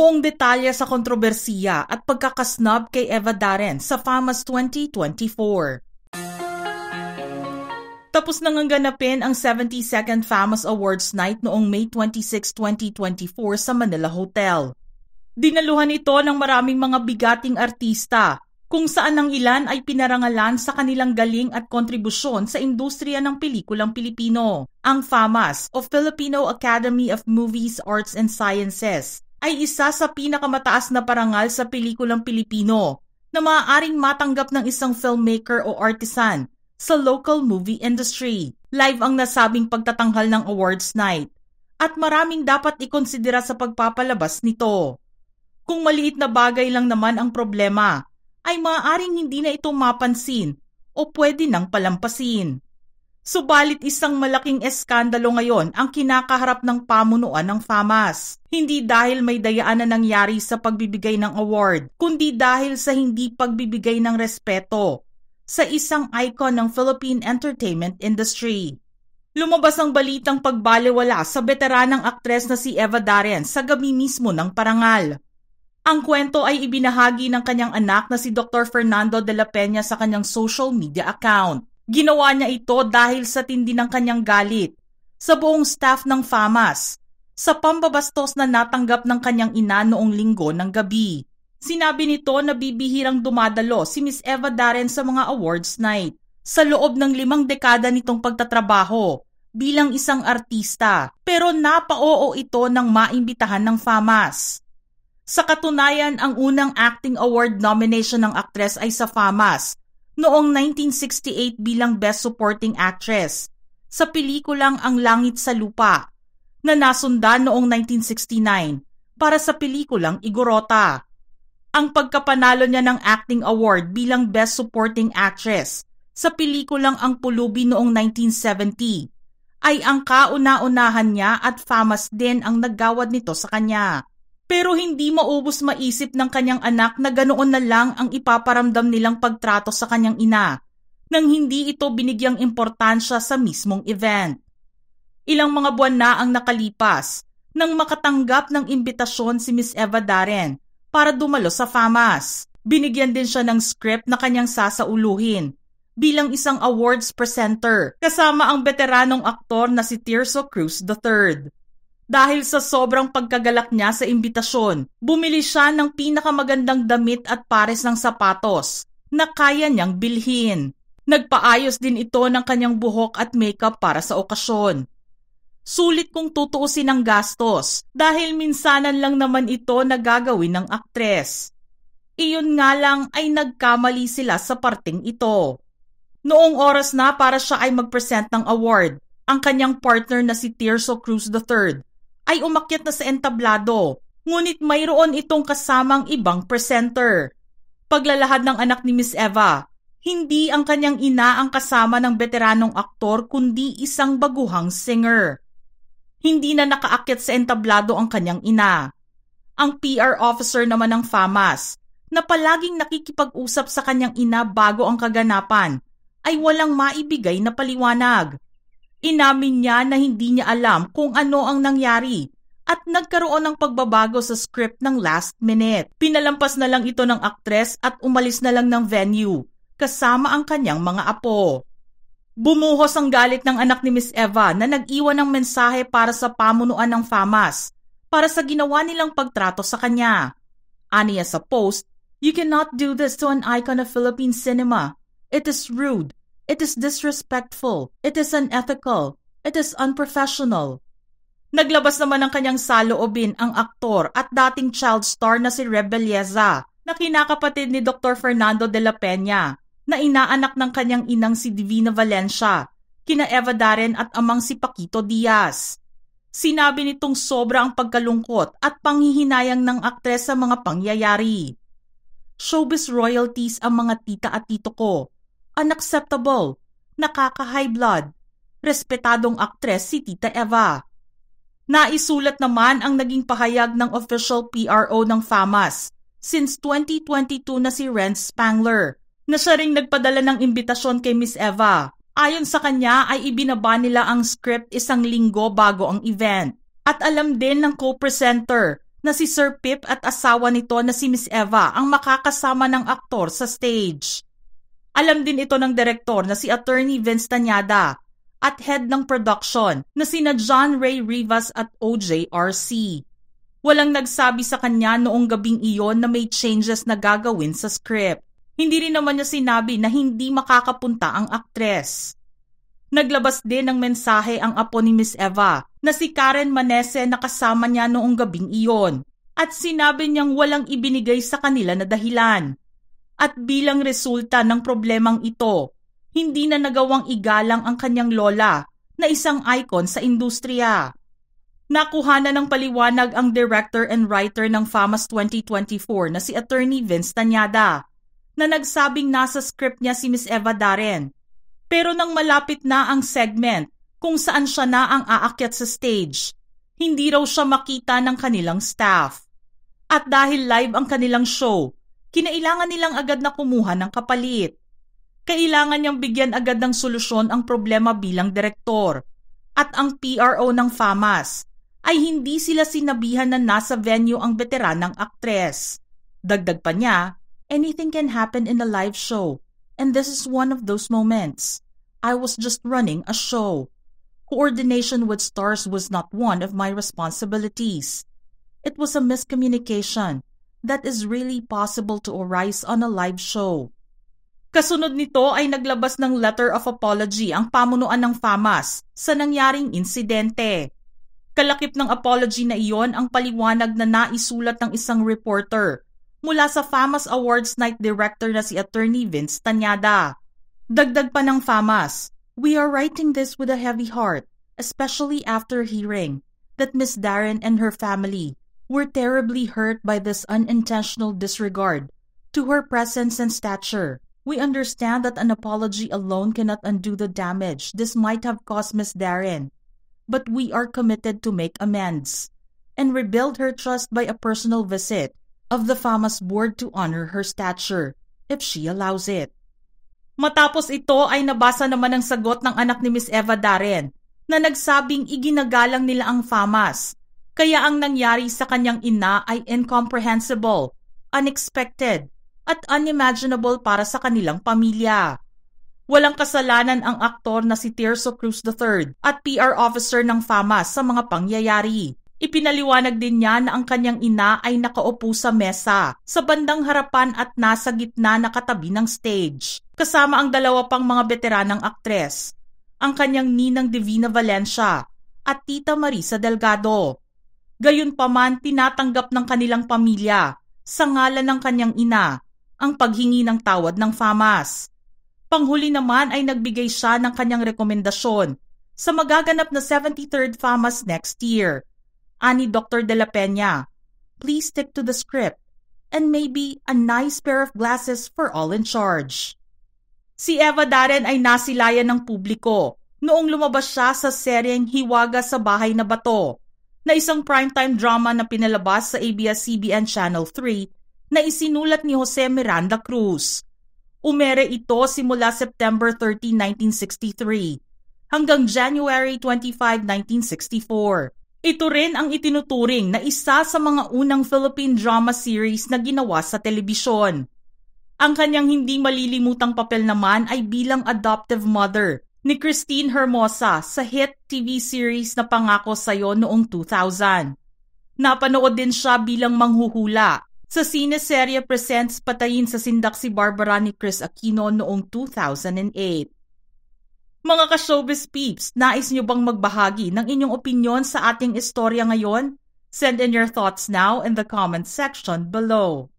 Buong detalye sa kontrobersiya at pagkakasnob kay Eva Darren sa FAMAS 2024. Tapos nang ganapin ang 72nd FAMAS Awards Night noong May 26, 2024 sa Manila Hotel. Dinaluhan ito ng maraming mga bigating artista, kung saan ang ilan ay pinarangalan sa kanilang galing at kontribusyon sa industriya ng pelikulang Pilipino. Ang FAMAS o Filipino Academy of Movies, Arts and Sciences ay isa sa pinakamataas na parangal sa pelikulang Pilipino na maaaring matanggap ng isang filmmaker o artisan sa local movie industry. Live ang nasabing pagtatanghal ng awards night at maraming dapat ikonsidera sa pagpapalabas nito. Kung maliit na bagay lang naman ang problema, ay maaaring hindi na ito mapansin o pwede nang palampasin. Subalit isang malaking eskandalo ngayon ang kinakaharap ng pamunuan ng FAMAS. Hindi dahil may dayaan na nangyari sa pagbibigay ng award, kundi dahil sa hindi pagbibigay ng respeto sa isang icon ng Philippine entertainment industry. Lumabas ang balitang pagbalewala sa veteranang aktres na si Eva Darren sa gabi mismo ng parangal. Ang kwento ay ibinahagi ng kanyang anak na si Dr. Fernando de la Peña sa kanyang social media account. Ginawa niya ito dahil sa tindi ng kanyang galit sa buong staff ng FAMAS sa pambabastos na natanggap ng kanyang ina noong linggo ng gabi. Sinabi nito na bibihirang dumadalo si Miss Eva Darren sa mga awards night sa loob ng 5 dekada nitong pagtatrabaho bilang isang artista, pero napa-oo ito ng maimbitahan ng FAMAS. Sa katunayan, ang unang acting award nomination ng aktres ay sa FAMAS noong 1968 bilang Best Supporting Actress sa pelikulang Ang Langit sa Lupa na nasundan noong 1969 para sa pelikulang Igorota. Ang pagkapanalo niya ng acting award bilang Best Supporting Actress sa pelikulang Ang Pulubi noong 1970 ay ang kauna-unahan niya at FAMAS din ang naggawad nito sa kanya. Pero hindi maubos maisip ng kanyang anak na ganoon na lang ang ipaparamdam nilang pagtrato sa kanyang ina nang hindi ito binigyang importansya sa mismong event. Ilang mga buwan na ang nakalipas nang makatanggap ng imbitasyon si Miss Eva Darren para dumalo sa FAMAS. Binigyan din siya ng script na kanyang sasauluhin bilang isang awards presenter kasama ang veteranong aktor na si Tirso Cruz III. Dahil sa sobrang pagkagalak niya sa imbitasyon, bumili siya ng pinakamagandang damit at pares ng sapatos na kaya niyang bilhin. Nagpaayos din ito ng kanyang buhok at makeup para sa okasyon. Sulit kung tutuusin ang gastos dahil minsanan lang naman ito na gagawin ng aktres. Iyon nga lang ay nagkamali sila sa parting ito. Noong oras na para siya ay mag-present ng award, ang kanyang partner na si Tirso Cruz III ay umakyat na sa entablado, ngunit mayroon itong kasamang ibang presenter. Paglalahad ng anak ni Miss Eva, hindi ang kanyang ina ang kasama ng veteranong aktor kundi isang baguhang singer. Hindi na nakaakyat sa entablado ang kanyang ina. Ang PR officer naman ng FAMAS, na palaging nakikipag-usap sa kanyang ina bago ang kaganapan, ay walang maibigay na paliwanag. Inamin niya na hindi niya alam kung ano ang nangyari at nagkaroon ng pagbabago sa script ng last minute. Pinalampas na lang ito ng aktres at umalis na lang ng venue kasama ang kanyang mga apo. Bumuhos ang galit ng anak ni Miss Eva na nag-iwan ng mensahe para sa pamunuan ng FAMAS para sa ginawa nilang pagtrato sa kanya. Aniya sa post, "You cannot do this to an icon of Philippine cinema. It is rude. It is disrespectful. It is unethical. It is unprofessional." Naglabas naman ng kanyang saloobin ang aktor at dating child star na si Reb Belleza na kinakapatid ni Dr. Fernando de la Peña na inaanak ng kanyang inang si Divina Valencia, kina Eva Darren at amang si Paquito Diaz. Sinabi nitong sobra ang pagkalungkot at panghihinayang ng aktres sa mga pangyayari. "Showbiz royalties ang mga tita at tito ko. Unacceptable, nakaka-high blood, respetadong aktres si Tita Eva." Naisulat naman ang naging pahayag ng official PRO ng FAMAS since 2022 na si Renz Spangler, na siya ring nagpadala ng imbitasyon kay Miss Eva. Ayon sa kanya ay ibinaba nila ang script 1 linggo bago ang event. At alam din ng co-presenter na si Sir Pip at asawa nito na si Miss Eva ang makakasama ng aktor sa stage. Alam din ito ng direktor na si Attorney Vince Tañada at head ng production na sina John Ray Rivas at OJRC. Walang nagsabi sa kanya noong gabing iyon na may changes na gagawin sa script. Hindi rin naman niya sinabi na hindi makakapunta ang aktres. Naglabas din ng mensahe ang apo ni Miss Eva na si Karen Manese na kasama niya noong gabing iyon at sinabi niyang walang ibinigay sa kanila na dahilan. At bilang resulta ng problemang ito, hindi na nagawang igalang ang kanyang lola na isang icon sa industriya. Nakuha na ng paliwanag ang director and writer ng FAMAS 2024 na si Attorney Vince Tañada na nagsabing nasa script niya si Miss Eva Darren. Pero nang malapit na ang segment kung saan siya na ang aakyat sa stage, hindi raw siya makita ng kanilang staff. At dahil live ang kanilang show, kinailangan nilang agad na kumuha ng kapalit. Kailangan niyang bigyan agad ng solusyon ang problema bilang direktor. At ang PRO ng FAMAS ay hindi sila sinabihan na nasa venue ang veteranang aktres. Dagdag pa niya, anything can happen in a live show. And this is one of those moments. I was just running a show. Coordination with stars was not one of my responsibilities. It was a miscommunication that is really possible to arise on a live show. Kasunod nito ay naglabas ng letter of apology ang pamunuan ng FAMAS sa nangyaring insidente. Kalakip ng apology na iyon ang paliwanag na naisulat ng isang reporter mula sa FAMAS Awards Night Director na si Attorney Vince Tañada. Dagdag pa ng FAMAS, we are writing this with a heavy heart, especially after hearing that Miss Darren and her family were terribly hurt by this unintentional disregard to her presence and stature. We understand that an apology alone cannot undo the damage this might have caused Miss Darren, but we are committed to make amends and rebuild her trust by a personal visit of the FAMAS board to honor her stature, if she allows it. Matapos ito ay nabasa naman ang sagot ng anak ni Miss Eva Darren na nagsabing iginagalang nila ang FAMAS, kaya ang nangyari sa kanyang ina ay incomprehensible, unexpected, at unimaginable para sa kanilang pamilya. Walang kasalanan ang aktor na si Tirso Cruz III at PR officer ng FAMAS sa mga pangyayari. Ipinaliwanag din niya na ang kanyang ina ay nakaupo sa mesa, sa bandang harapan at nasa gitna na katabi ng stage, kasama ang dalawa pang mga veteranang aktres, ang kanyang ninang Divina Valencia at tita Marisa Delgado. Gayunpaman, tinatanggap ng kanilang pamilya, sa ngalan ng kanyang ina, ang paghingi ng tawad ng FAMAS. Panghuli naman ay nagbigay siya ng kanyang rekomendasyon sa magaganap na 73rd FAMAS next year. Ani Dr. De La Peña, please stick to the script and maybe a nice pair of glasses for all in charge. Si Eva Darren ay nasilayan ng publiko noong lumabas siya sa seryeng Hiwaga sa Bahay na Bato, na isang primetime drama na pinalabas sa ABS-CBN Channel 3 na isinulat ni Jose Miranda Cruz. Umere ito simula September 13, 1963 hanggang January 25, 1964. Ito rin ang itinuturing na isa sa mga unang Philippine drama series na ginawa sa telebisyon. Ang kanyang hindi malilimutang papel naman ay bilang adoptive mother ni Christine Hermosa sa hit TV series na Pangako Sa'yo noong 2000. Napanood din siya bilang manghuhula sa Cineserye Presents Patayin sa Sindak si Barbara ni Chris Aquino noong 2008. Mga ka-showbiz peeps, nais nyo bang magbahagi ng inyong opinyon sa ating istorya ngayon? Send in your thoughts now in the comment section below.